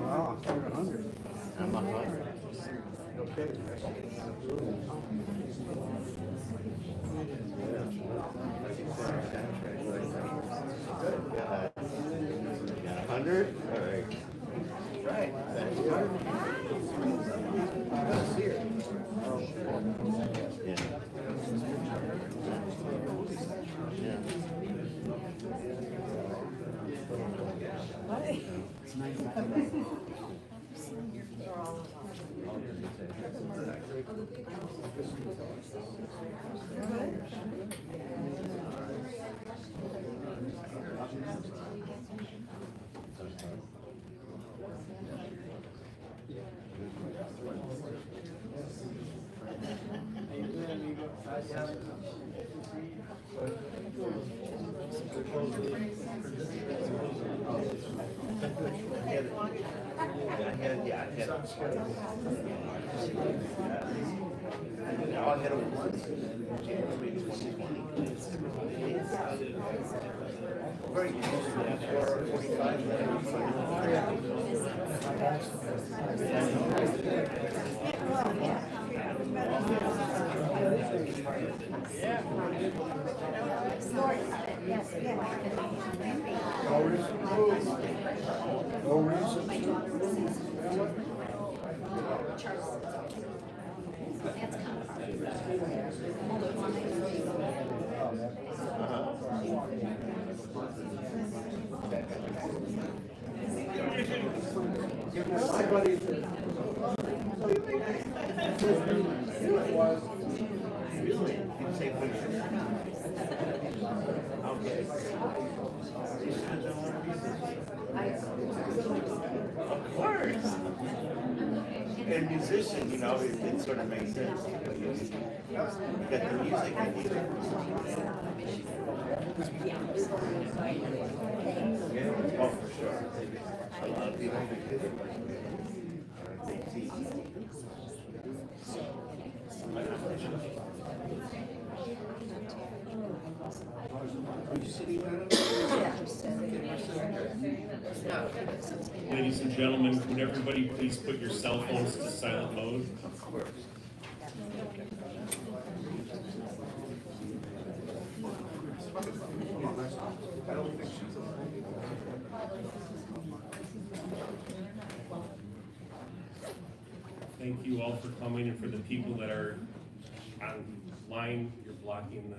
Wow, you're 100. I'm 100. Okay. Got 100? All right. Right. Yeah. Now I had a once in January 2020. Very for 45 minutes. No reason Really? You say picture? Okay. Of course. And musician, you know, it sort of makes sense. You got the music and you oh, for sure. A lot of people Ladies and gentlemen, would everybody please put your cell phones to silent mode? of course. Thank you all for coming, and for the people that are online, you're blocking the.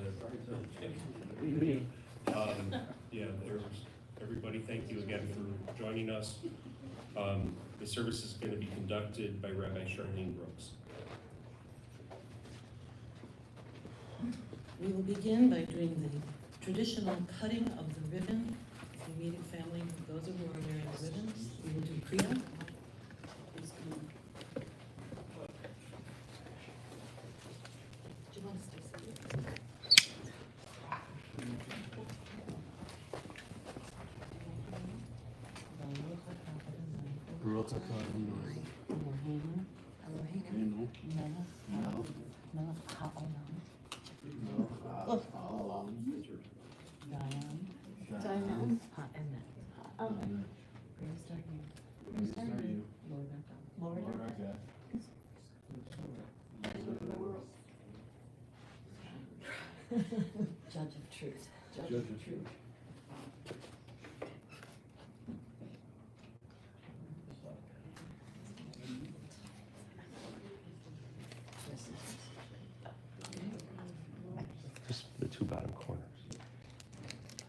Yeah, there's everybody. Thank you again for joining us. The service is going to be conducted by Rabbi Charlene Brooks. We will begin by doing the traditional cutting of the ribbon. The immediate family, those who are wearing the ribbons, we will do Kriya. Please come. Do you want to stay seated? Judge of truth. Judge of truth. Just the two bottom corners.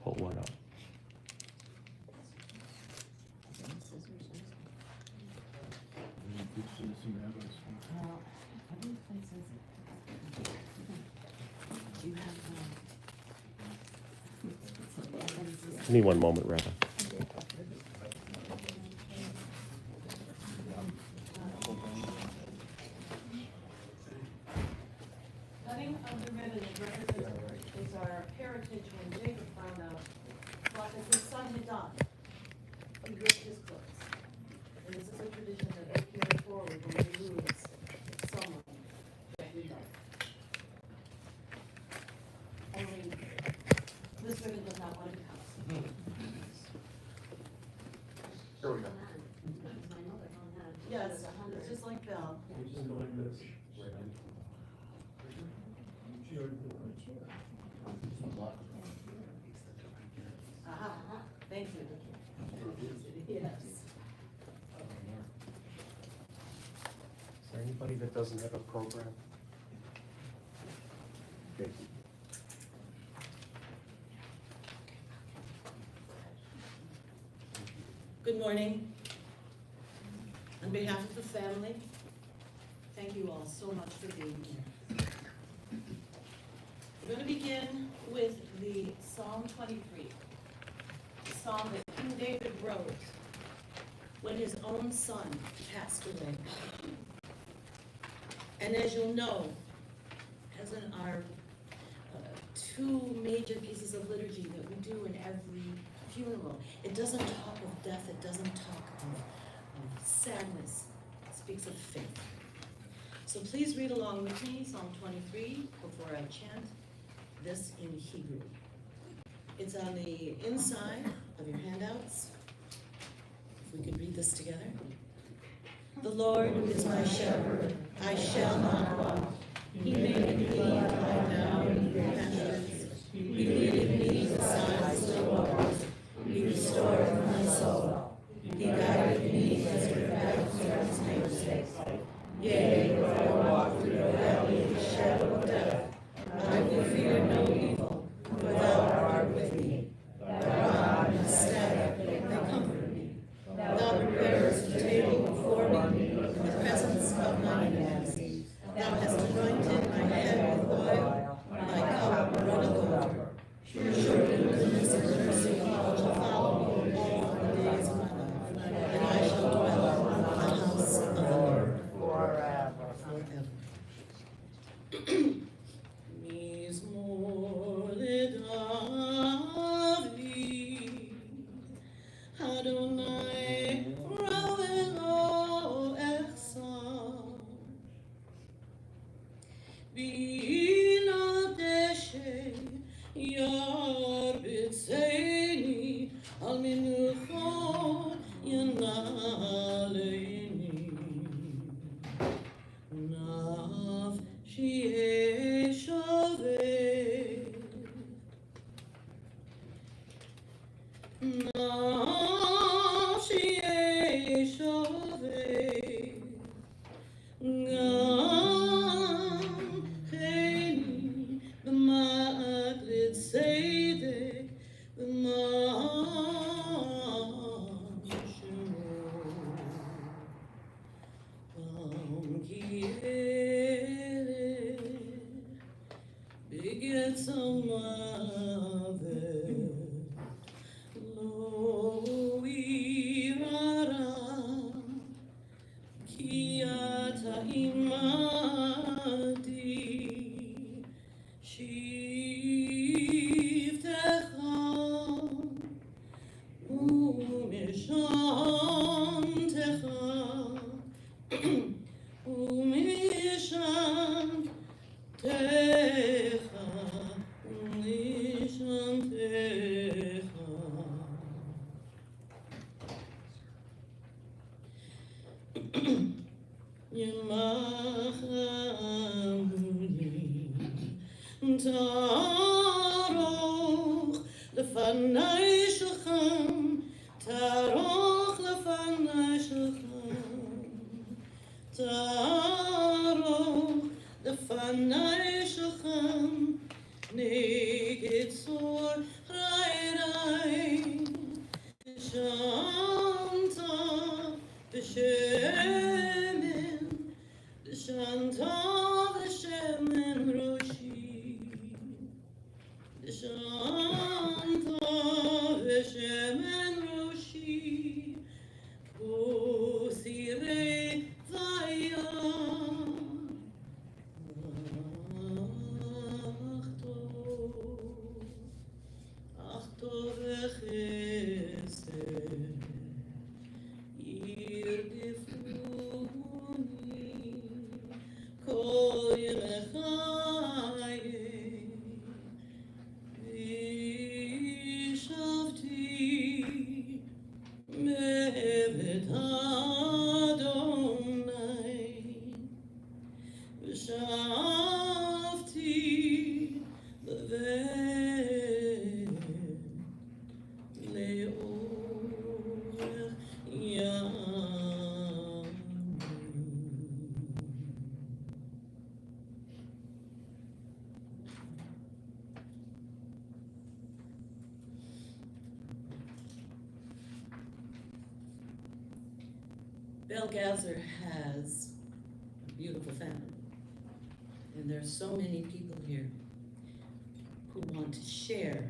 Pull one up. Give me one moment, Rabbi. Cutting of the ribbon is our heritage when Jacob found out what his son had done. He ripped his clothes. And this is a tradition that we carry forward when we lose someone that we love. Only this ribbon does not want to come. Here we go. Yes, it's just like Belle. We just go like this. Aha, thank you. Yes. Is there anybody that doesn't have a program? Good morning. On behalf of the family, thank you all so much for being here. We're going to begin with the Psalm 23, the psalm that King David wrote when his own son passed away. And as you'll know, as in our two major pieces of liturgy that we do in every funeral, it doesn't talk of death, it doesn't talk of sadness, it speaks of faith. So please read along with me, Psalm 23, before I chant this in Hebrew. It's on the inside of your handouts. If we could read this together. The Lord is my shepherd, I shall not want. He maketh me lie down in green pastures. He leadeth me beside still waters. He restoreth my soul. He guideth me as with paths for his name's sake. Yea, though I walk through the valley of the shadow of death, I will fear no evil, for thou art with me. Thy rod and staff, they comfort me. Thou preparest a table before me in the presence of mine enemies. Thou hast anointed my head with oil, my cup runneth over. Surely goodness and mercy shall follow me all the days of my life, and I shall dwell in the house of the Lord forever. Mizmor leDavid, Adonai ravelo echsar. Bina deshe yar b'tzeini al minuchot yanaleini. Nafshi eshaveh, nafshi eshaveh, gam cheni b'ma'at letzedek b'ma'at shemo. Begets a mother, lo irara, ki ata imadi, shivtecha, umishantecha, umishantecha, umishantecha. Yemachani taroch lefanai shechem, taroch lefanai shechem, taroch lefanai shechem, neged tzor rai rai, shanta b'shemen, shanta b'shemen roshi, shanta b'shemen roshi, usirei vayam, achto v'chesed, yirgifuni, kol yemei chayei, v'shavti me'evet Adonai. Belle Gavzer has a beautiful family. And there's so many people here who want to share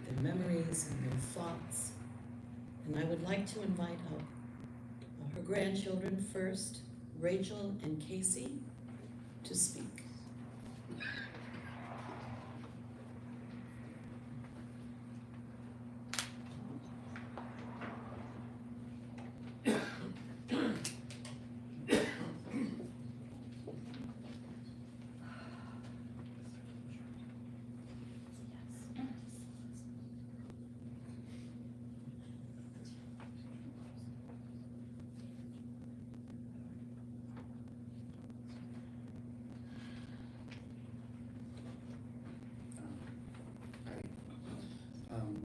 their memories and their thoughts. And I would like to invite up her grandchildren first, Rachel and Casey, to speak.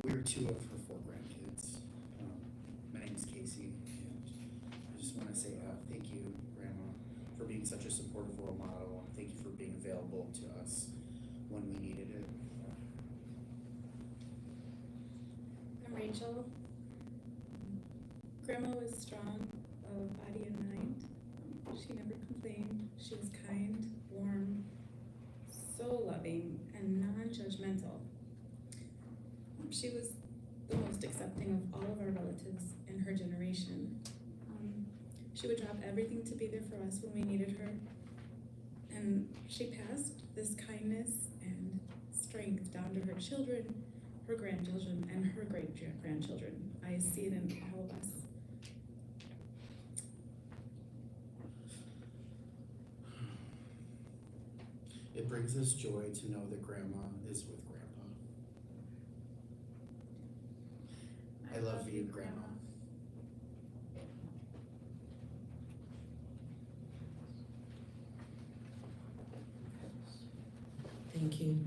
We're two of her four grandkids. My name is Casey, and I just want to say thank you, Grandma, for being such a supportive role model, and thank you for being available to us when we needed it. I'm Rachel. Grandma was strong of body and mind. She never complained. She was kind, warm, so loving, and non-judgmental. She was the most accepting of all of our relatives in her generation. She would drop everything to be there for us when we needed her. And she passed this kindness and strength down to her children, her grandchildren, and her great-grandchildren. I see it in all of us. It brings us joy to know that Grandma is with Grandpa. I love you, Grandma. Thank you.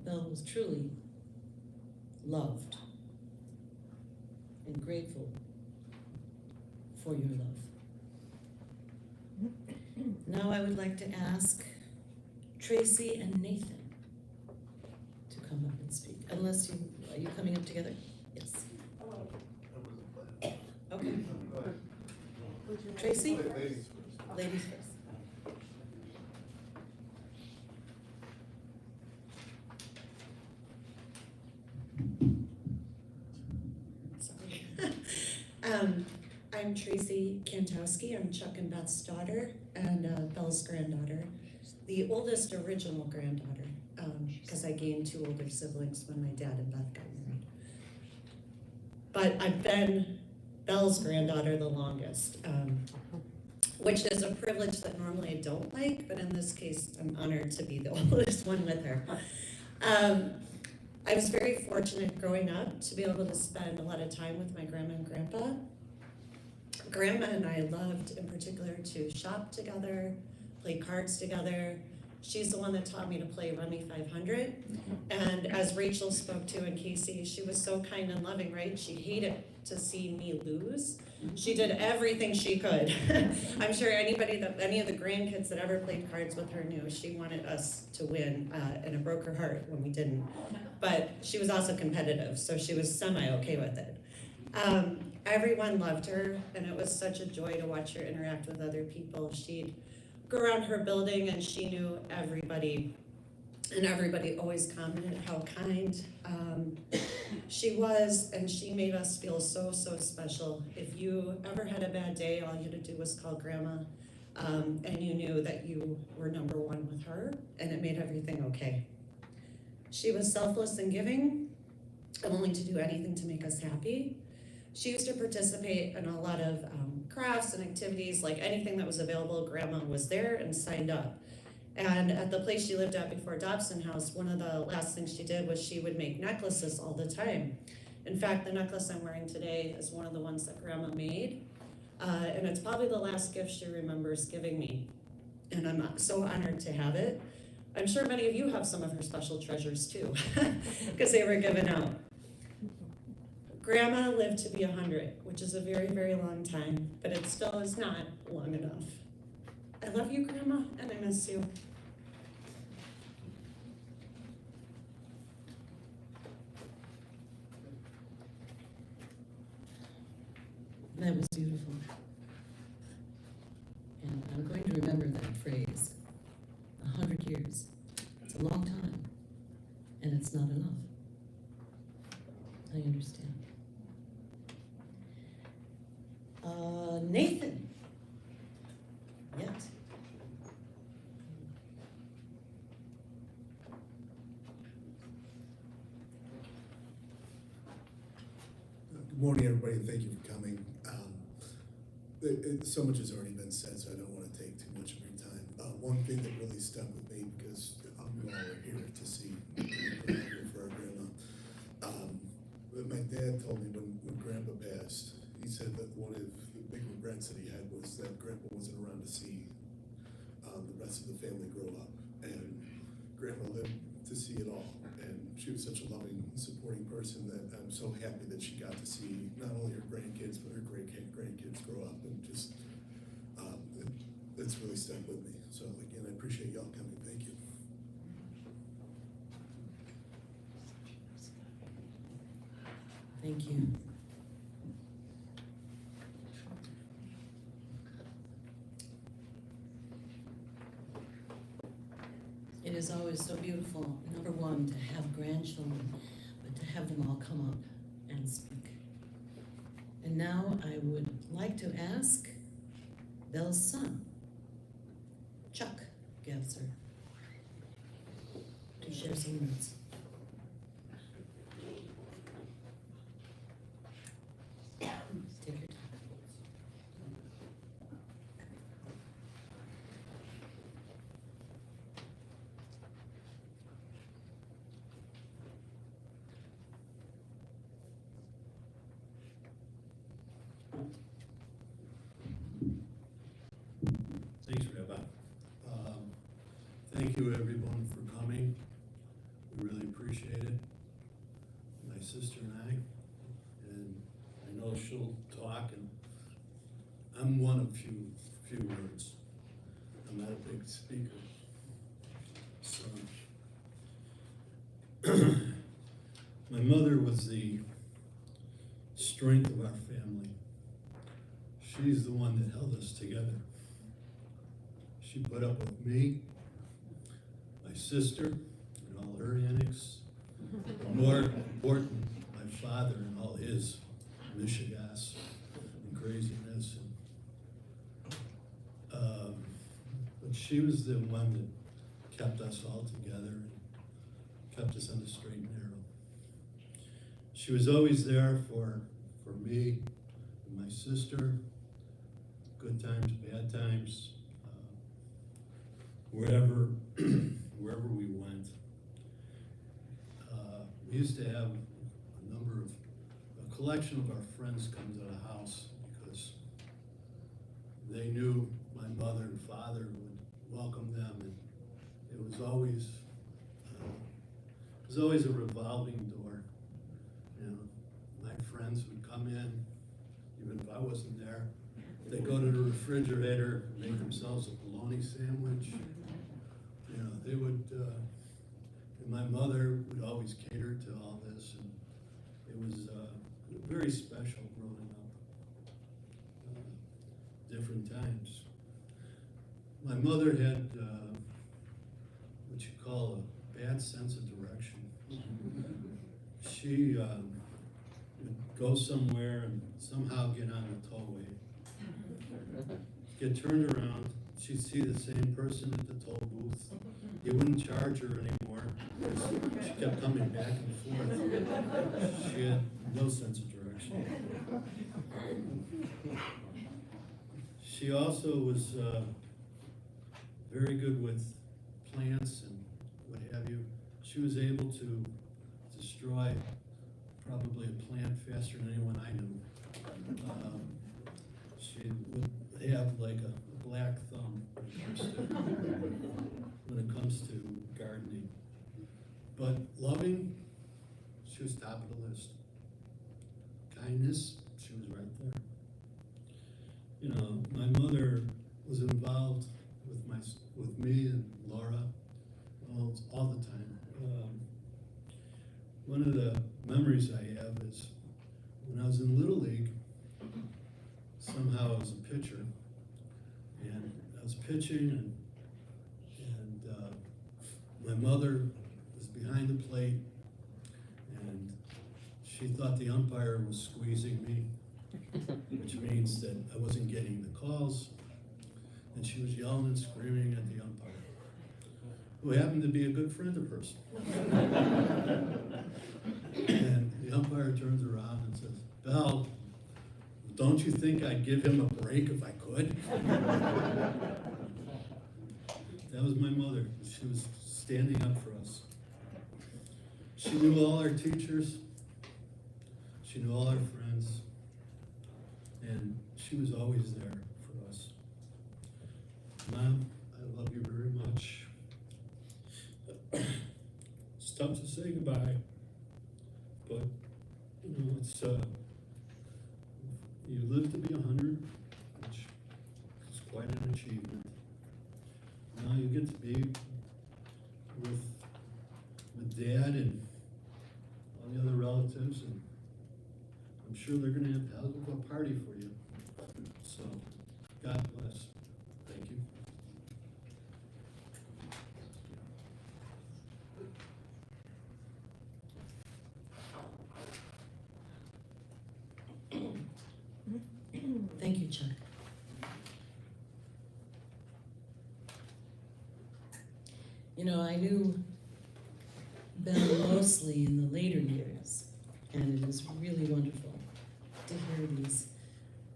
Belle was truly loved and grateful for your love. Now I would like to ask Tracy and Nathan to come up and speak. Unless are you coming up together? Yes. Okay. Tracy? Ladies first. Sorry. I'm Tracy Kantowski. I'm Chuck and Beth's daughter and Belle's granddaughter, the oldest original granddaughter, because I gained two older siblings when my dad and Beth got married. But I've been Belle's granddaughter the longest, which is a privilege that normally I don't like, but in this case, I'm honored to be the oldest one with her. I was very fortunate growing up to be able to spend a lot of time with my grandma and grandpa. Grandma and I loved, in particular, to shop together, play cards together. She's the one that taught me to play Rummy 500. And as Rachel spoke to and Casey, she was so kind and loving, right? She hated to see me lose. She did everything she could. I'm sure any of the grandkids that ever played cards with her knew she wanted us to win, and it broke her heart when we didn't. But she was also competitive, so she was semi-okay with it. Everyone loved her, and it was such a joy to watch her interact with other people. She'd go around her building, and she knew everybody, and everybody always commented how kind she was, and she made us feel so, so special. If you ever had a bad day, all you had to do was call Grandma, and you knew that you were number one with her, and it made everything okay. She was selfless and giving, and willing to do anything to make us happy. She used to participate in a lot of crafts and activities, like anything that was available, Grandma was there and signed up. And at the place she lived at before Dobson House, one of the last things she did was she would make necklaces all the time. In fact, the necklace I'm wearing today is one of the ones that Grandma made. And it's probably the last gift she remembers giving me. And I'm so honored to have it. I'm sure many of you have some of her special treasures too, because they were given out. Grandma lived to be 100, which is a very, very long time, but it still is not long enough. I love you, Grandma, and I miss you. That was beautiful. And I'm going to remember that phrase. 100 years. It's a long time. And it's not enough. I understand. Nathan. Yes. Good morning, everybody, and thank you for coming. So much has already been said, so I don't want to take too much of your time. One thing that really stuck with me, because we all are here to see for our grandma. But my dad told me when Grandpa passed, he said that one of the big regrets that he had was that Grandpa wasn't around to see the rest of the family grow up. And Grandma lived to see it all. And she was such a loving, supporting person that I'm so happy that she got to see not only her grandkids, but her grandkids grow up. And just, it's really stuck with me. So again, I appreciate y'all coming. Thank you. Thank you. It is always so beautiful, number one, to have grandchildren, but to have them all come up and speak. And now I would like to ask Belle's son, Chuck Gavzer, to share some words. Take your time. Thanks, Rabbi. Thank you, everyone, for coming. We really appreciate it. My sister and I know she'll talk, and I'm one of few words. I'm not a big speaker. So, my mother was the strength of our family. She's the one that held us together. She put up with me, my sister, and all her antics. More important, my father and all his mishigas and craziness. But she was the one that kept us all together and kept us on the straight and narrow. She was always there for me and my sister, good times, bad times. Wherever we went. We used to have a collection of our friends come to the house because they knew my mother and father would welcome them, and it was always a revolving door. You know, my friends would come in, even if I wasn't there. They'd go to the refrigerator, make themselves a bologna sandwich. You know, they would, and my mother would always cater to all this, and it was very special growing up. Different times. My mother had what you call a bad sense of direction. She would go somewhere and somehow get on the tollway, get turned around. She'd see the same person at the toll booth. You wouldn't charge her anymore. She kept coming back and forth. She had no sense of direction. She also was very good with plants and what have you. She was able to destroy probably a plant faster than anyone I knew. She would have like a black thumb when it comes to gardening. But loving, she was top of the list. Kindness, she was right there. You know, my mother was involved with me and Laura all the time. One of the memories I have is when I was in Little League, somehow I was a pitcher. And I was pitching and my mother was behind the plate and she thought the umpire was squeezing me, which means that I wasn't getting the calls. And she was yelling and screaming at the umpire, who happened to be a good friend of hers. And the umpire turns around and says, "Belle, don't you think I'd give him a break if I could?" That was my mother. She was standing up for us. She knew all our teachers. She knew all our friends. And she was always there for us. Mom, I love you very much. It's tough to say goodbye, but you know, it's you live to be 100, which is quite an achievement. Now you get to be with Dad and all the other relatives, and I'm sure they're going to have a hell of a party for you. So, God bless. Thank you. Thank you, Chuck. You know, I knew Belle mostly in the later years, and it is really wonderful to hear these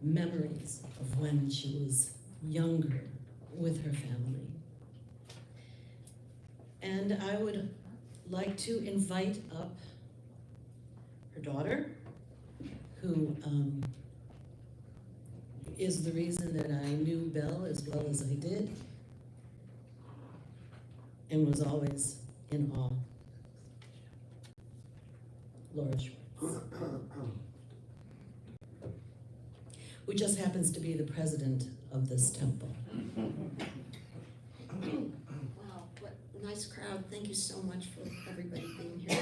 memories of when she was younger with her family. And I would like to invite up her daughter, who is the reason that I knew Belle as well as I did, and was always in awe. Laura Schwartz, who just happens to be the president of this temple. Wow, what a nice crowd. Thank you so much for everybody being here.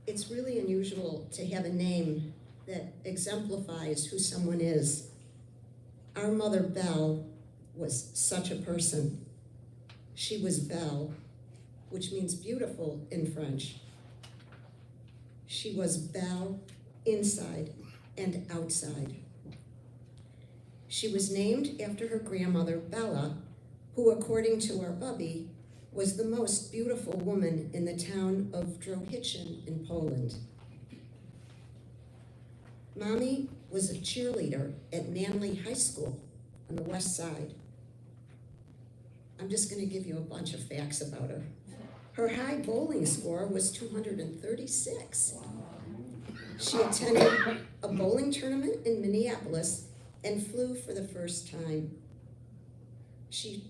It's really unusual to have a name that exemplifies who someone is. Our mother, Belle, was such a person. She was Belle, which means beautiful in French. She was Belle inside and outside. She was named after her grandmother, Bella, who, according to our bubby, was the most beautiful woman in the town of Drohitchin in Poland. Mommy was a cheerleader at Manly High School on the west side. I'm just going to give you a bunch of facts about her. Her high bowling score was 236. She attended a bowling tournament in Minneapolis and flew for the first time.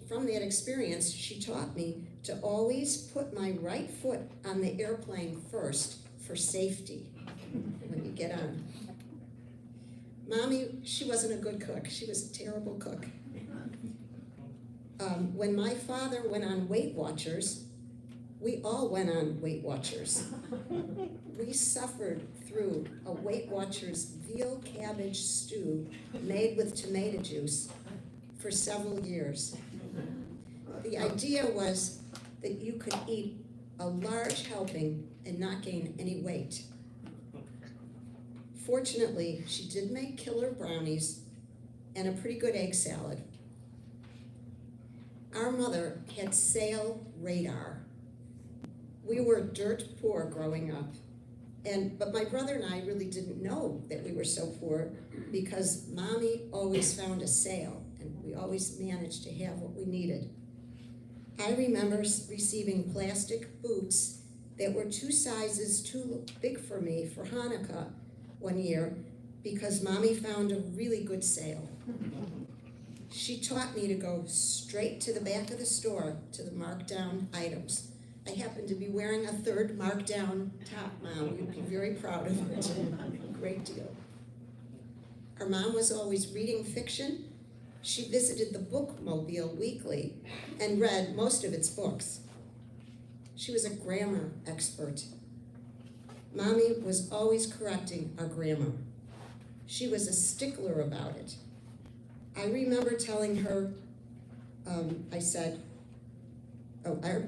From that experience, she taught me to always put my right foot on the airplane first for safety when you get on. Mommy, she wasn't a good cook. She was a terrible cook. When my father went on Weight Watchers, we all went on Weight Watchers. We suffered through a Weight Watchers veal cabbage stew made with tomato juice for several years. The idea was that you could eat a large helping and not gain any weight. Fortunately, she did make killer brownies and a pretty good egg salad. Our mother had sail radar. We were dirt poor growing up, but my brother and I really didn't know that we were so poor because Mommy always found a sale and we always managed to have what we needed. I remember receiving plastic boots that were 2 sizes too big for me for Hanukkah one year because Mommy found a really good sale. She taught me to go straight to the back of the store to the marked down items. I happened to be wearing a 3rd marked down top, Mom. You'd be very proud of it. Great deal. Our mom was always reading fiction. She visited the Bookmobile weekly and read most of its books. She was a grammar expert. Mommy was always correcting our grammar. She was a stickler about it. I remember telling her, I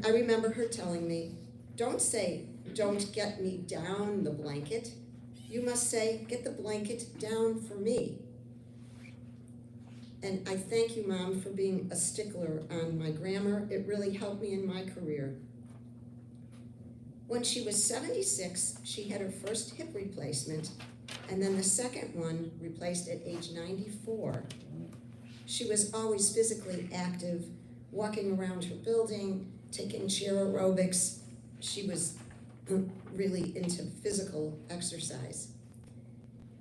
remember her telling me, don't say, don't get me down the blanket. You must say, get the blanket down for me. And I thank you, Mom, for being a stickler on my grammar. It really helped me in my career. When she was 76, she had her first hip replacement, and then the second one replaced at age 94. She was always physically active, walking around her building, taking chair aerobics. She was really into physical exercise.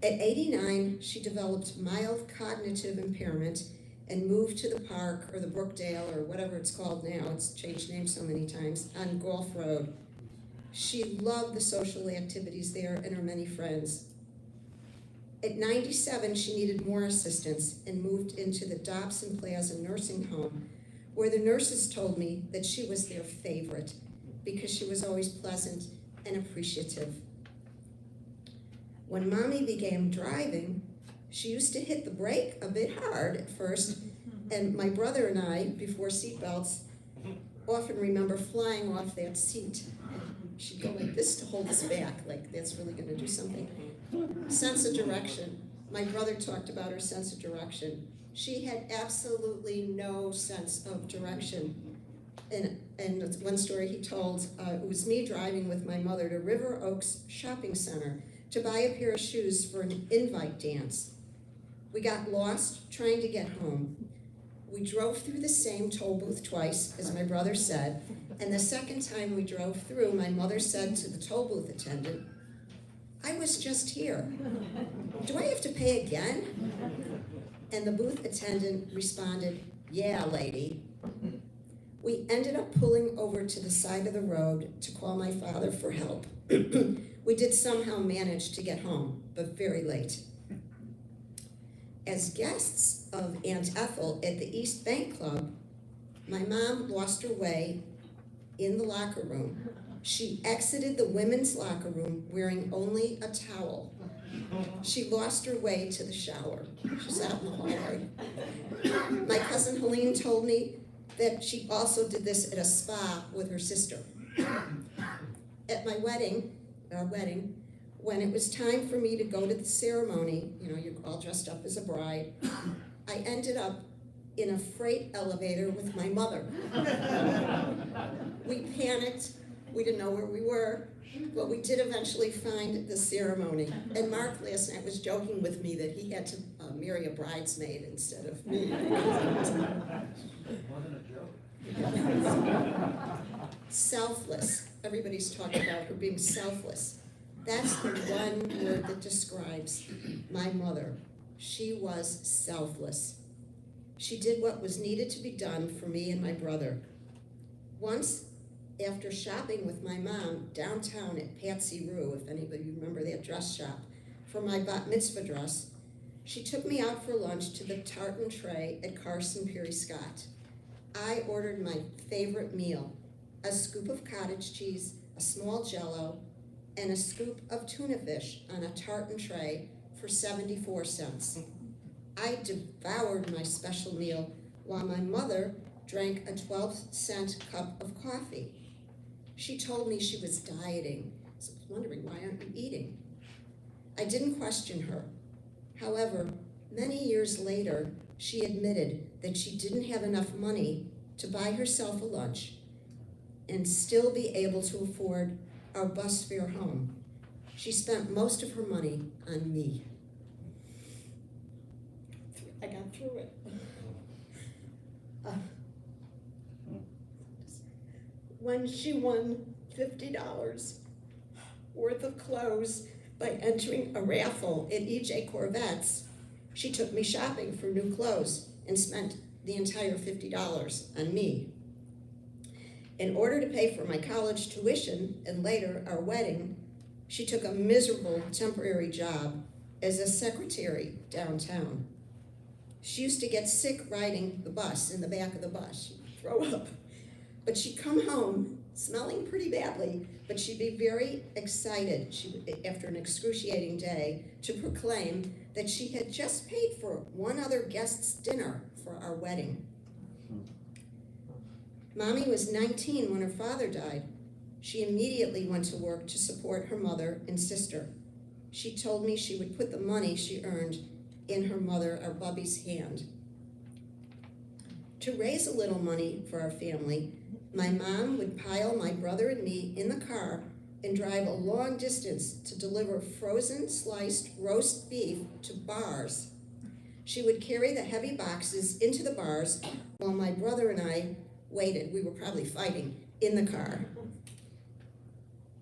At 89, she developed mild cognitive impairment and moved to the park or the Brookdale or whatever it's called now, it's changed names so many times, on Gulf Road. She loved the social activities there and her many friends. At 97, she needed more assistance and moved into the Dobson Plaza nursing home, where the nurses told me that she was their favorite because she was always pleasant and appreciative. When Mommy began driving, she used to hit the brake a bit hard at first, and my brother and I, before seatbelts, often remember flying off that seat. She'd go like this to hold us back, like that's really gonna do something. Sense of direction. My brother talked about her sense of direction. She had absolutely no sense of direction. And one story he told, it was me driving with my mother to River Oaks Shopping Center to buy a pair of shoes for an invite dance. We got lost trying to get home. We drove through the same toll booth twice, as my brother said, and the second time we drove through, my mother said to the toll booth attendant, I was just here. Do I have to pay again? And the booth attendant responded, yeah, lady. We ended up pulling over to the side of the road to call my father for help. We did somehow manage to get home, but very late. As guests of Aunt Ethel at the East Bank Club, my mom lost her way in the locker room. She exited the women's locker room wearing only a towel. She lost her way to the shower. She's out in the hallway. My cousin Helene told me that she also did this at a spa with her sister. At my wedding, our wedding, when it was time for me to go to the ceremony, you know, you're all dressed up as a bride, I ended up in a freight elevator with my mother. We panicked, we didn't know where we were, but we did eventually find the ceremony. And Mark last night was joking with me that he had to marry a bridesmaid instead of me. Selfless. Everybody's talking about her being selfless. That's the one word that describes my mother. She was selfless. She did what was needed to be done for me and my brother. Once, after shopping with my mom downtown at Patsy Rue, if anybody remember that dress shop, for my bat mitzvah dress, she took me out for lunch to the tartan tray at Carson Peary Scott. I ordered my favorite meal, a scoop of cottage cheese, a small Jell-O, and a scoop of tuna fish on a tartan tray for 74 cents. I devoured my special meal while my mother drank a 12-cent cup of coffee. She told me she was dieting, so I was wondering, why aren't you eating? I didn't question her. However, many years later, she admitted that she didn't have enough money to buy herself a lunch and still be able to afford our bus fare home. She spent most of her money on me. I got through it. When she won $50 worth of clothes by entering a raffle at EJ Corvettes, she took me shopping for new clothes and spent the entire $50 on me. In order to pay for my college tuition and later our wedding, she took a miserable temporary job as a secretary downtown. She used to get sick riding the bus, in the back of the bus. She'd throw up. But she'd come home smelling pretty badly, but she'd be very excited, after an excruciating day, to proclaim that she had just paid for one other guest's dinner for our wedding. Mommy was 19 when her father died. She immediately went to work to support her mother and sister. She told me she would put the money she earned in her mother, our Bubby's, hand. To raise a little money for our family, my mom would pile my brother and me in the car and drive a long distance to deliver frozen sliced roast beef to bars. She would carry the heavy boxes into the bars while my brother and I waited. We were probably fighting in the car.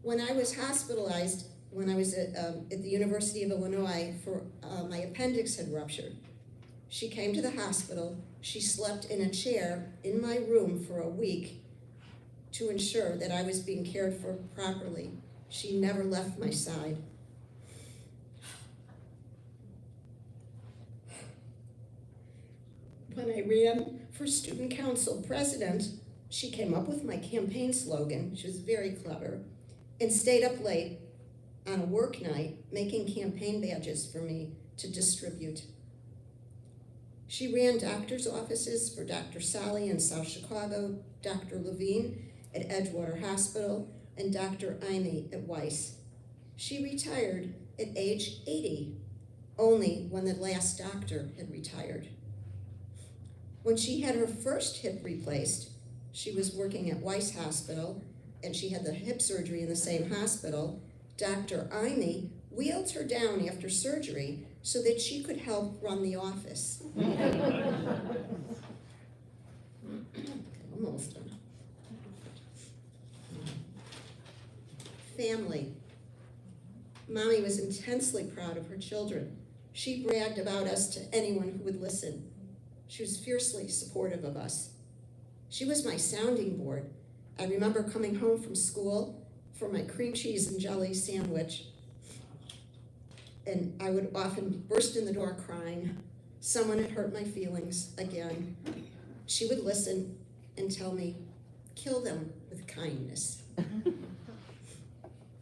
When I was hospitalized, when I was at the University of Illinois, my appendix had ruptured. She came to the hospital. She slept in a chair in my room for a week to ensure that I was being cared for properly. She never left my side. When I ran for student council president, she came up with my campaign slogan. She was very clever, and stayed up late on a work night making campaign badges for me to distribute. She ran doctor's offices for Dr. Sally in South Chicago, Dr. Levine at Edgewater Hospital, and Dr. Ime at Weiss. She retired at age 80, only when the last doctor had retired. When she had her first hip replaced, she was working at Weiss Hospital, and she had the hip surgery in the same hospital. Dr. Ime wheeled her down after surgery so that she could help run the office. Almost done. Family. Mommy was intensely proud of her children. She bragged about us to anyone who would listen. She was fiercely supportive of us. She was my sounding board. I remember coming home from school for my cream cheese and jelly sandwich, and I would often burst in the door crying. Someone had hurt my feelings again. She would listen and tell me, kill them with kindness.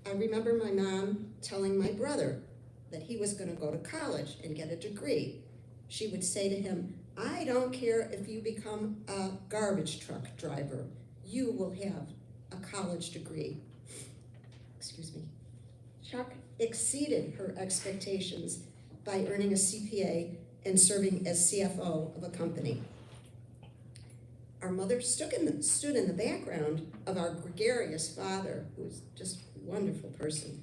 I remember my mom telling my brother that he was going to go to college and get a degree. She would say to him, I don't care if you become a garbage truck driver, you will have a college degree. Excuse me. Chuck exceeded her expectations by earning a CPA and serving as CFO of a company. Our mother stood in the background of our gregarious father, who was just a wonderful person,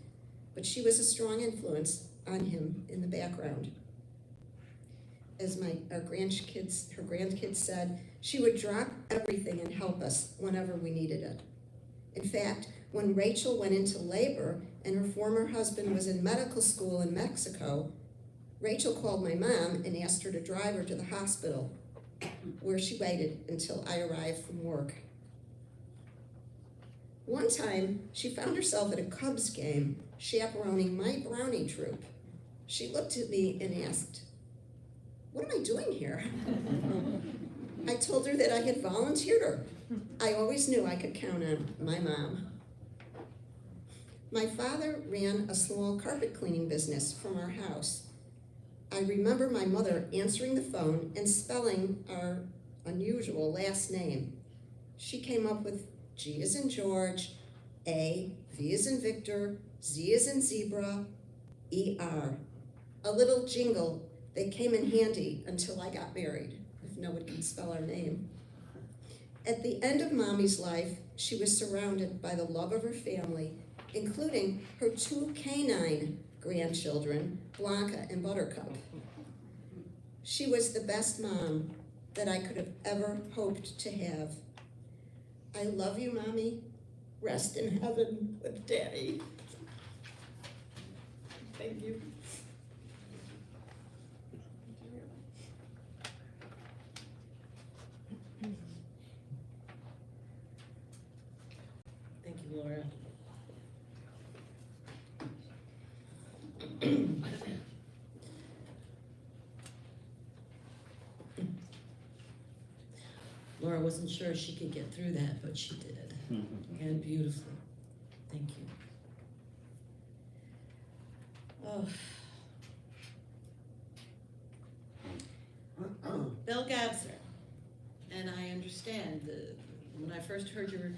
but she was a strong influence on him in the background. As her grandkids said, she would drop everything and help us whenever we needed it. In fact, when Rachel went into labor and her former husband was in medical school in Mexico, Rachel called my mom and asked her to drive her to the hospital, where she waited until I arrived from work. One time, she found herself at a Cubs game chaperoning my brownie troop. She looked at me and asked, what am I doing here? I told her that I had volunteered her. I always knew I could count on my mom. My father ran a small carpet cleaning business from our house. I remember my mother answering the phone and spelling our unusual last name. She came up with G as in George, A, V as in Victor, Z as in zebra, E-R. A little jingle that came in handy until I got married, if no one can spell our name. At the end of Mommy's life, she was surrounded by the love of her family, including her 2 canine grandchildren, Blanca and Buttercup. She was the best mom that I could have ever hoped to have. I love you, Mommy. Rest in heaven with Daddy. Thank you. Thank you, Laura. Laura, Laura wasn't sure she could get through that, but she did, and beautifully. Thank you. Oh. Belle Gavzer, and I understand when I first heard your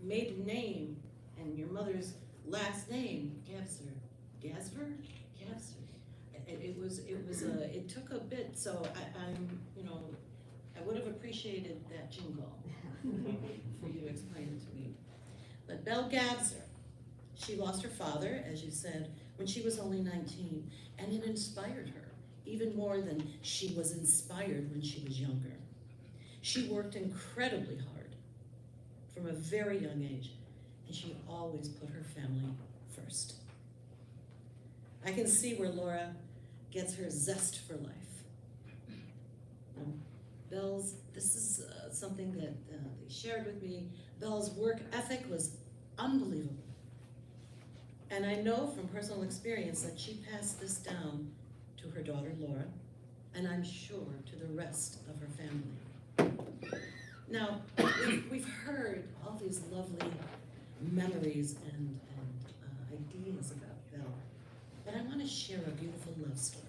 maiden name and your mother's last name, Gavzer. Gavzer? It took a bit, so I would have appreciated that jingle for you to explain it to me. But Belle Gavzer, she lost her father, as you said, when she was only 19, and it inspired her, even more than she was inspired when she was younger. She worked incredibly hard from a very young age, and she always put her family first. I can see where Laura gets her zest for life. Belle's, this is something that they shared with me. Belle's work ethic was unbelievable. And I know from personal experience that she passed this down to her daughter Laura, and I'm sure to the rest of her family. Now, we've heard all these lovely memories and ideas about Belle, but I want to share a beautiful love story.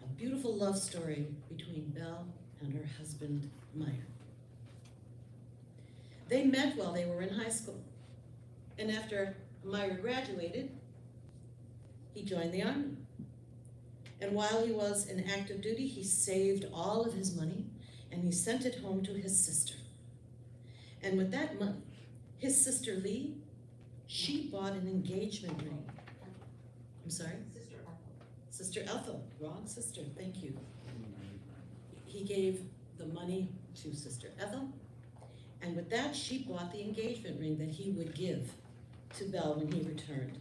A beautiful love story between Belle and her husband, Meyer. They met while they were in high school, and after Meyer graduated, he joined the Army. And while he was in active duty, he saved all of his money and he sent it home to his sister. And with that money, his sister Lee, she bought an engagement ring. I'm sorry? Sister Ethel. Sister Ethel, wrong sister, thank you. He gave the money to Sister Ethel, and with that, she bought the engagement ring that he would give to Belle when he returned.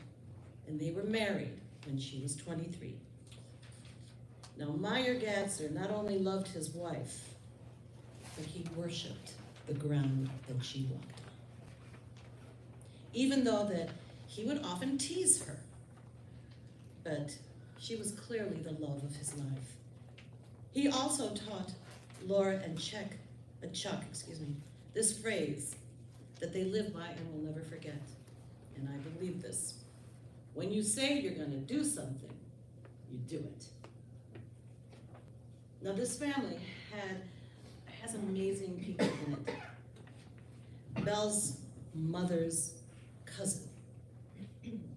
And they were married when she was 23. Now, Meyer Gavzer not only loved his wife, but he worshipped the ground that she walked on. Even though that he would often tease her, but she was clearly the love of his life. He also taught Laura and Chuck, this phrase that they live by and will never forget. And I believe this. When you say you're going to do something, you do it. Now this family has amazing people in it. Belle's mother's cousin,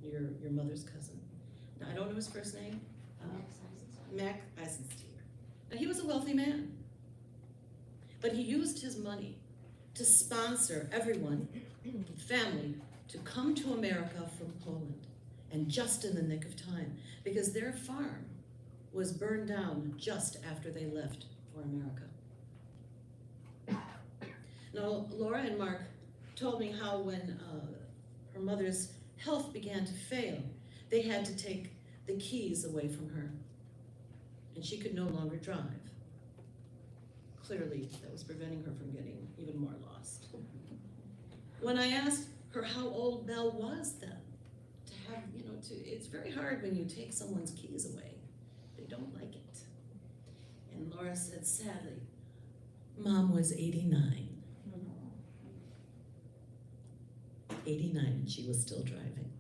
your mother's cousin. Now I don't know his first name. Mac Eisenstein. Now he was a wealthy man, but he used his money to sponsor everyone, family, to come to America from Poland, and just in the nick of time, because their farm was burned down just after they left for America. Now, Laura and Mark told me how when her mother's health began to fail, they had to take the keys away from her, and she could no longer drive. Clearly, that was preventing her from getting even more lost. When I asked her how old Belle was then, it's very hard when you take someone's keys away. They don't like it. And Laura said, sadly, Mom was 89. 89, and she was still driving.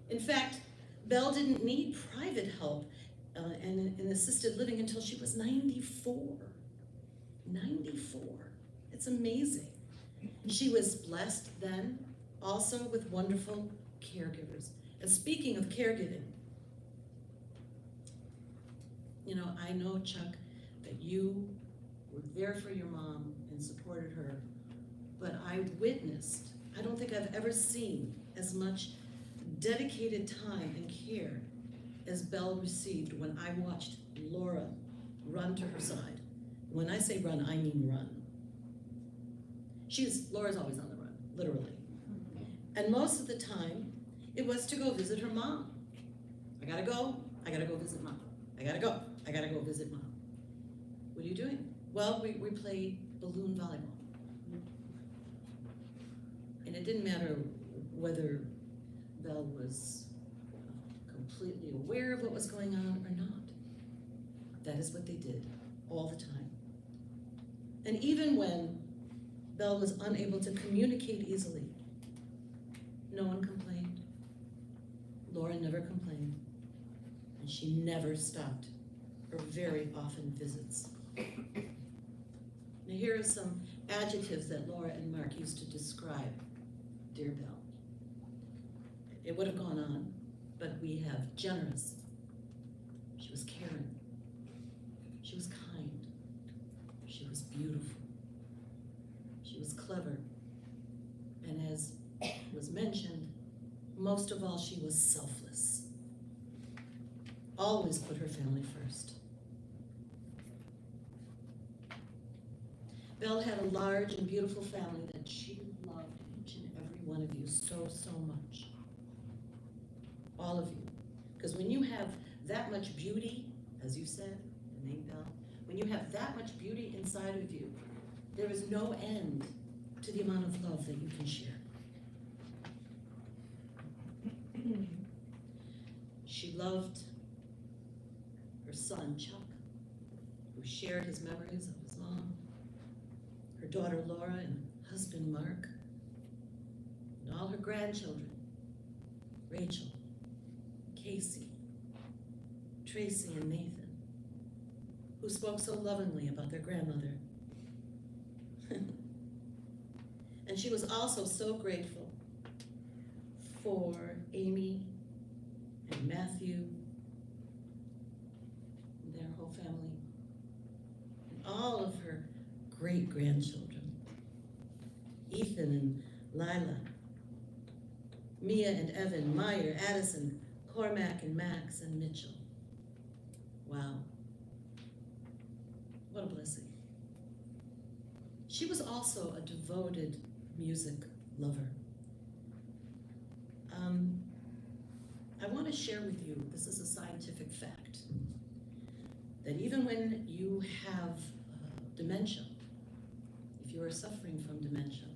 In fact, Belle didn't need private help and assisted living until she was 94. 94. It's amazing. She was blessed then, also with wonderful caregivers. And speaking of caregiving, I know, Chuck, that you were there for your mom and supported her, but I don't think I've ever seen as much dedicated time and care as Belle received when I watched Laura run to her side. When I say run, I mean run. Laura's always on the run, literally. And most of the time, it was to go visit her mom. I gotta go visit mom. I gotta go visit mom. What are you doing? Well, we play balloon volleyball. And it didn't matter whether Belle was completely aware of what was going on or not. That is what they did all the time. And even when Belle was unable to communicate easily, no one complained. Laura never complained. And she never stopped her very often visits. Now here are some adjectives that Laura and Mark used to describe dear Belle. It would have gone on, but we have generous. She was caring. She was kind. She was beautiful. She was clever. And as was mentioned, most of all, she was selfless. Always put her family first. Belle had a large and beautiful family that she loved each and every one of you so, so much. All of you. Because when you have that much beauty, as you said, the name Belle, when you have that much beauty inside of you, there is no end to the amount of love that you can share. She loved her son, Chuck, who shared his memories of his mom, her daughter, Laura, and husband, Mark, and all her grandchildren, Rachel, Casey, Tracy, and Nathan, who spoke so lovingly about their grandmother. And she was also so grateful for Amy and Matthew and their whole family, and all of her great-grandchildren, Ethan and Lila, Mia and Evan, Meyer, Addison, Cormac and Max and Mitchell. Wow. What a blessing. She was also a devoted music lover. I want to share with you, this is a scientific fact, that even when you have dementia, if you are suffering from dementia,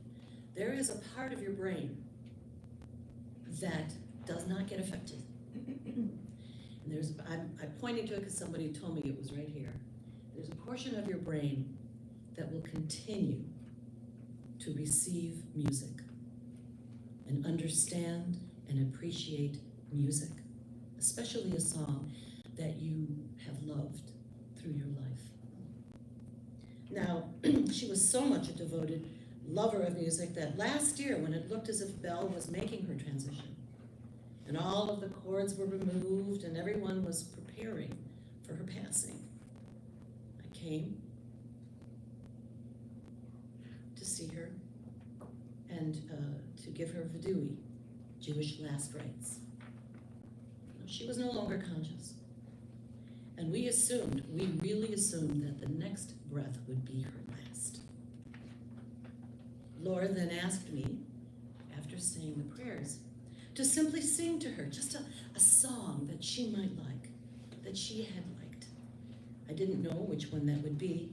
there is a part of your brain that does not get affected. And I'm pointing to it because somebody told me it was right here. There's a portion of your brain that will continue to receive music and understand and appreciate music, especially a song that you have loved through your life. Now, she was so much a devoted lover of music that last year, when it looked as if Belle was making her transition, and all of the cords were removed and everyone was preparing for her passing, I came to see her and to give her vidui, Jewish last rites. She was no longer conscious. And we really assumed that the next breath would be her last. Laura then asked me, after saying the prayers, to simply sing to her just a song that she might like, that she had liked. I didn't know which one that would be,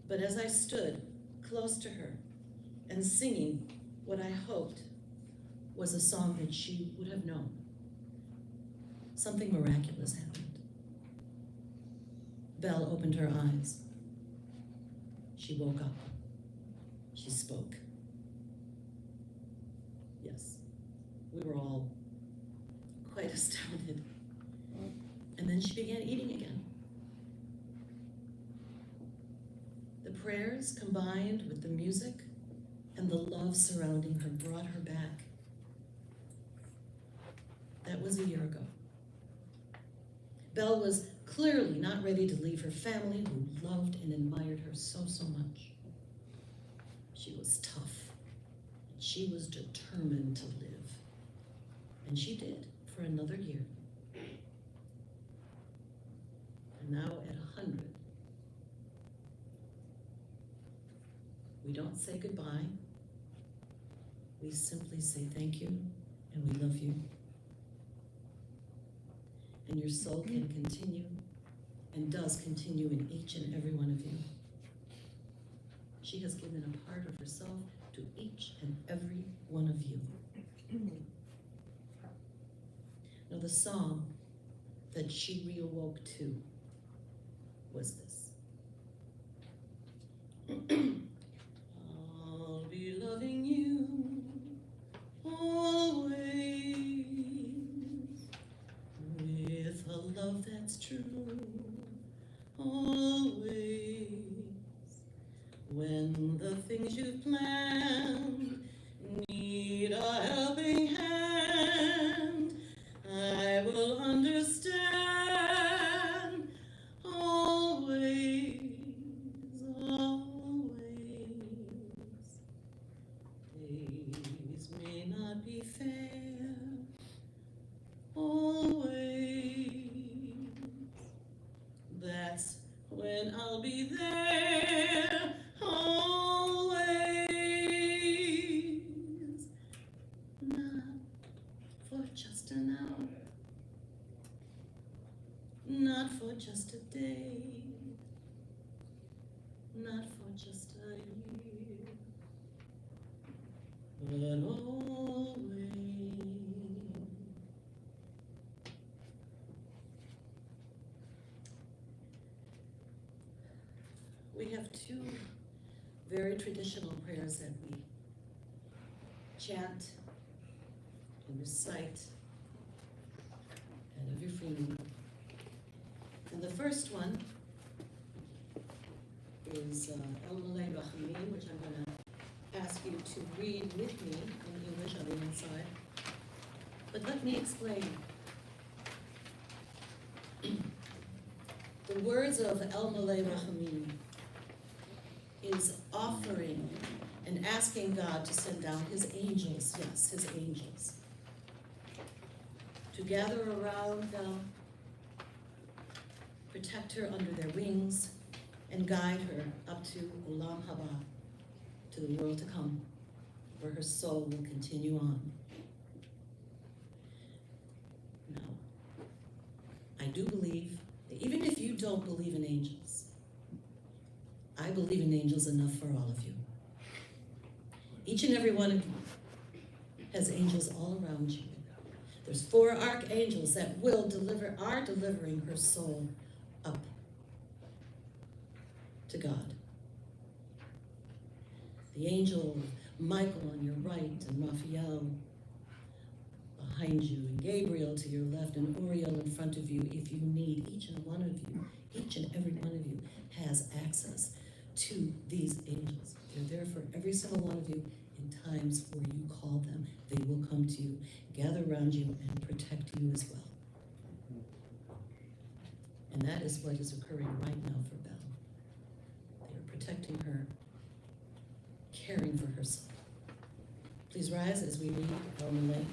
but as I stood close to her and singing what I hoped was a song that she would have known, something miraculous happened. Belle opened her eyes. She woke up. She spoke. Yes, we were all quite astounded. And then she began eating again. The prayers combined with the music and the love surrounding her brought her back. That was a year ago. Belle was clearly not ready to leave her family who loved and admired her so, so much. She was tough. She was determined to live. And she did for another year. And now at 100, we don't say goodbye. We simply say thank you and we love you. And your soul can continue and does continue in each and every one of you. She has given a part of herself to each and every one of you. Now the song that she reawoke to was this. I'll be loving you always with a love that's true. Always, when the things you've planned need a helping hand, I will understand. Always, always. Days may not be fair. Always. That's when I'll be there. Always. Not for just an hour. Not for just a day. Not for just a year. But always. We have two very traditional prayers that we chant and recite at every funeral. And the first one is El Malay Rachamim, which I'm going to ask you to read with me in English on the inside. But let me explain. The words of El Malay Rachamim is offering and asking God to send down his angels, yes, his angels, to gather around Belle, protect her under their wings, and guide her up to Olam Haba, to the world to come, where her soul will continue on. Now, I do believe that even if you don't believe in angels, I believe in angels enough for all of you. Each and every one of you has angels all around you. There's 4 archangels that are delivering her soul up to God. The angel Michael on your right, and Raphael behind you, and Gabriel to your left, and Uriel in front of you. If you need, each and every one of you has access to these angels. They're there for every single one of you in times where you call them. They will come to you, gather around you, and protect you as well. And that is what is occurring right now for Belle. They are protecting her, caring for her soul. Please rise as we read El Malay.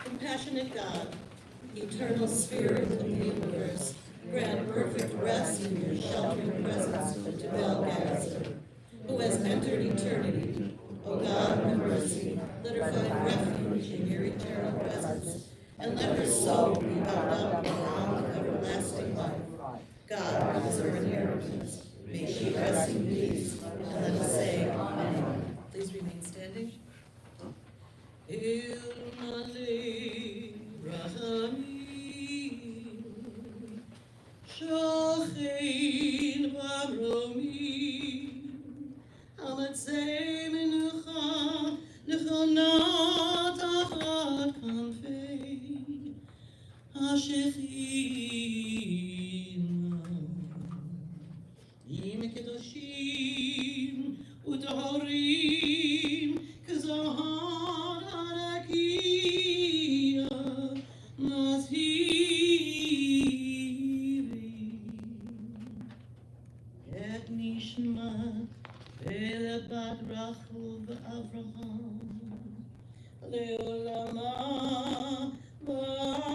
Compassionate God, eternal spirit of the universe, grant perfect rest in your sheltering presence to Belle Gavzer, who has entered eternity. O God, have mercy, let her find refuge in your eternal presence, and let her soul be bound up in the round of everlasting life. God is her inheritance. May she rest in peace, and let us say Amen. Please remain standing. Il Malay Rachamim, Shochein Baromim, Amatzei Menucha, Nechonat Achat Kanfei, Hashechina, Im Kedoshim, Utohorim, Kazahar Arakia, Nazhirim, Et Nishma, Belebat Rachel Avraham, Leolama, Barachamim,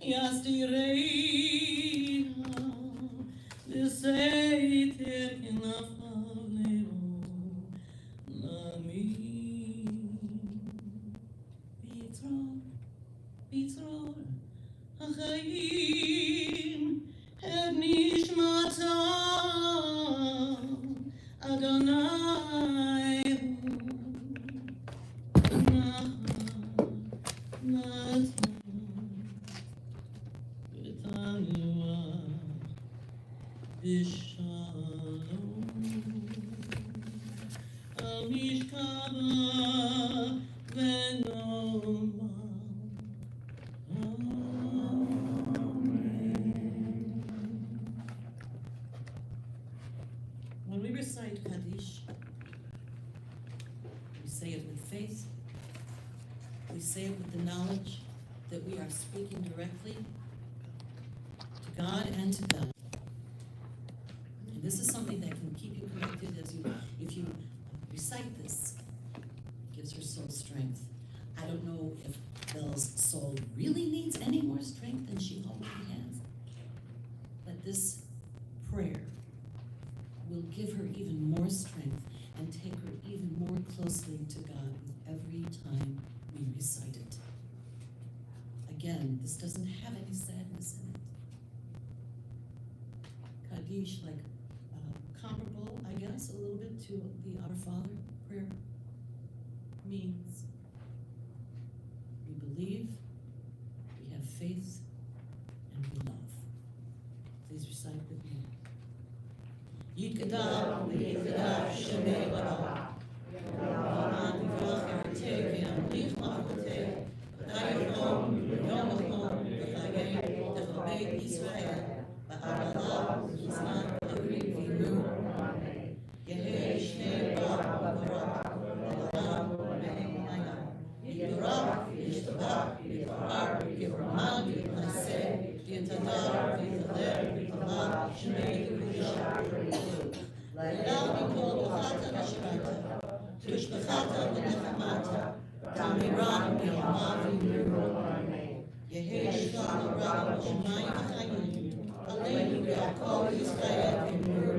Yastireina, Deseiter Kinafaleo, Lami, Bitror, Achayim, Et Nishmatam, Adonai Hu, Nachat, Bishalom. Al mishkava v'noma. When we recite Kaddish, we say it with faith. We say it with the knowledge that we are speaking directly to God and to Belle. And this is something that can keep you connected if you recite this. It gives her soul strength. I don't know if Belle's soul really needs any more strength than she already has. But this prayer will give her even more strength and take her even more closely to God with every time we recite it. Again, this doesn't have any sadness in it. Kaddish, like comparable, I guess, a little bit to the Our Father prayer, means we believe, we have faith, and we love. Please recite with me. Yikadam, Yikadam, Shemei Barah. Yikadam, Yikadam, Yikadam, Ayom, Yom Hom, V'chagei, Techobei Yisrael, Ba'aralah, Zman, Avrim, Viru, Yehei, Shnei, Barak, Barak, Elam, Me'ayam, Yitbarach, Yishtabach, Yitbarak, Yitbarmad, Yitnaseh, Yitadar, Yitaler, Yitallah, Shmei, Yishar, Le'elam, Yitol, B'chata, Nashkata, Tushbachata, V'nechamata, Tamiran, Yamav, Yehei, Shlam, Rabba, Shemayim, Chayim, Aleinu, Yaakov, Yisrael, Yimur,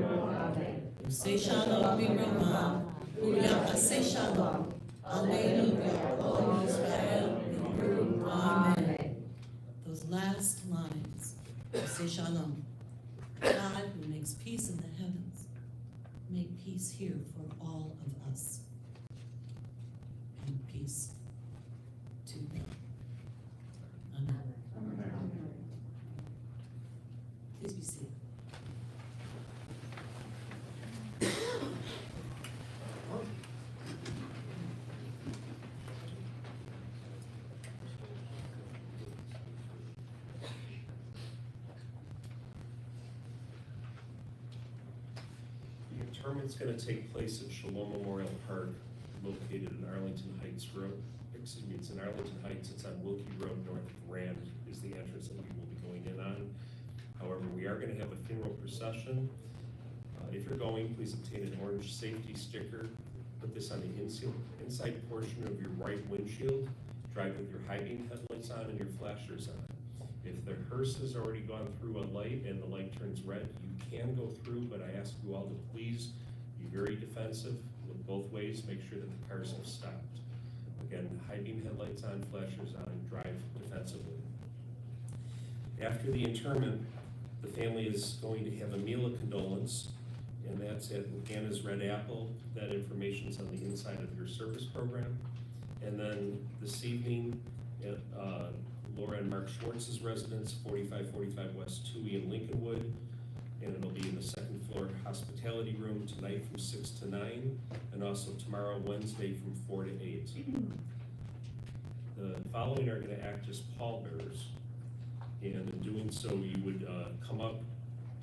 Yosei Shalom, Yiromah, Uyachasei Shalom, Aleinu, Yaakov, Yisrael, Yimur, Amen. Those last lines, Yosei Shalom, God who makes peace in the heavens, make peace here for all of us. And peace to them. Amen. Please be seated. The interment's going to take place at Shalom Memorial Park, located in Arlington Heights Road. Excuse me, it's in Arlington Heights. It's on Wilkie Road north of Rand is the entrance that we will be going in on. However, we are going to have a funeral procession. If you're going, please obtain an orange safety sticker. Put this on the inside portion of your right windshield. Drive with your high beam headlights on and your flashers on. If the hearse has already gone through a light and the light turns red, you can go through, but I ask you all to please be very defensive. Look both ways, make sure that the cars have stopped. Again, high beam headlights on, flashers on, drive defensively. After the interment, the family is going to have a meal of condolence, and that's at Anna's Red Apple. That information is on the inside of your service program. And then this evening at Laura and Mark Schwartz's residence, 4545 West Toohey in Lincolnwood, and it'll be in the second floor hospitality room tonight from 6 to 9, and also tomorrow, Wednesday, from 4 to 8. The following are going to act as pallbearers, and in doing so, you would come up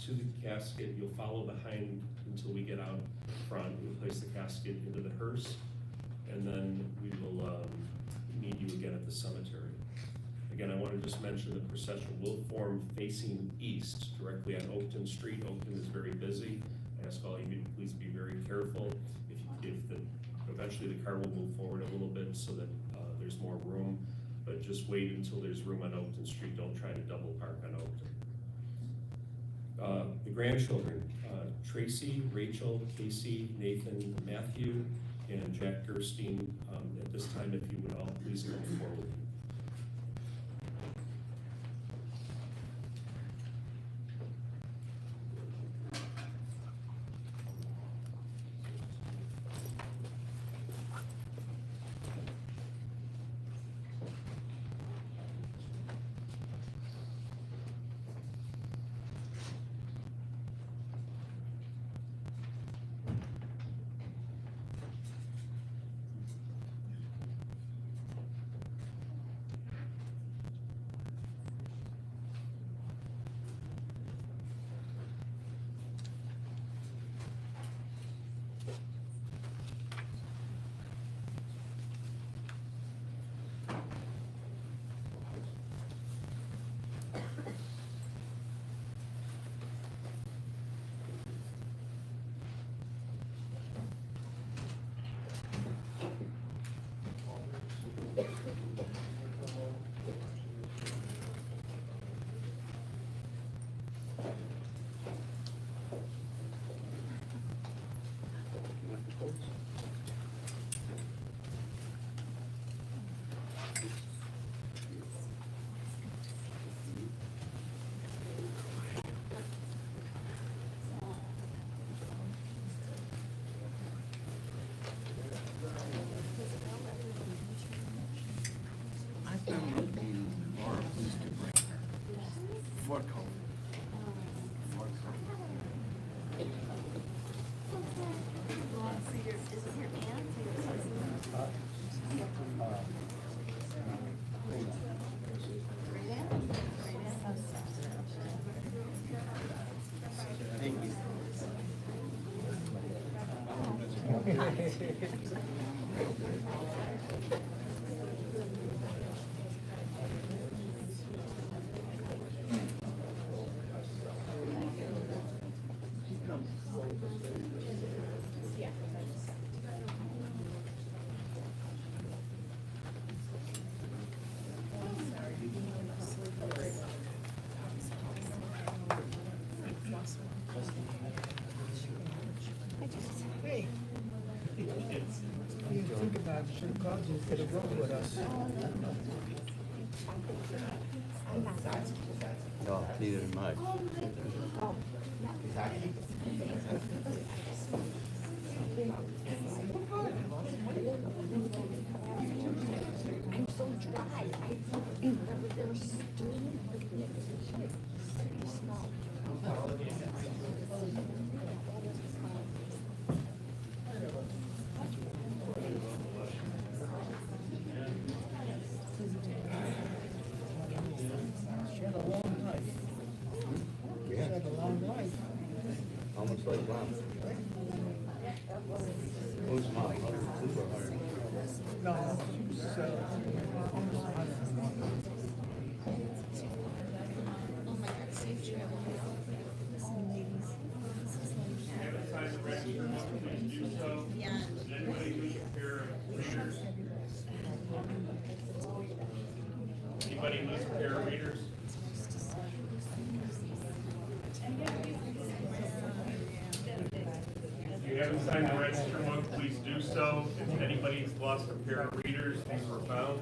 to the casket. You'll follow behind until we get out front. We'll place the casket into the hearse, and then we will meet you again at the cemetery. Again, I want to just mention the procession will form facing east, directly on Oakton Street. Oakton is very busy. I ask all of you to please be very careful. Eventually the car will move forward a little bit so that there's more room, but just wait until there's room on Oakton Street. Don't try to double park on Oakton. The grandchildren, Tracy, Rachel, Casey, Nathan, Matthew, and Jack Gerstein. At this time, if you would all please come forward. Before COVID. Before COVID. Hey. You think about it, should have called you, could have rode with us. No, neither am I. I'm so dry. I remember there was student. She had a long life. She had a long life. Almost like mom. Who's mom? Super hard. No, she was, almost 101. Oh my God, safe travel. Listen, ladies. Haven't signed the register, please do so. Yeah. Does anybody who's a pair of readers? Anybody who's a pair of readers? If you haven't signed the register book, please do so. If anybody's lost a pair of readers, these were found.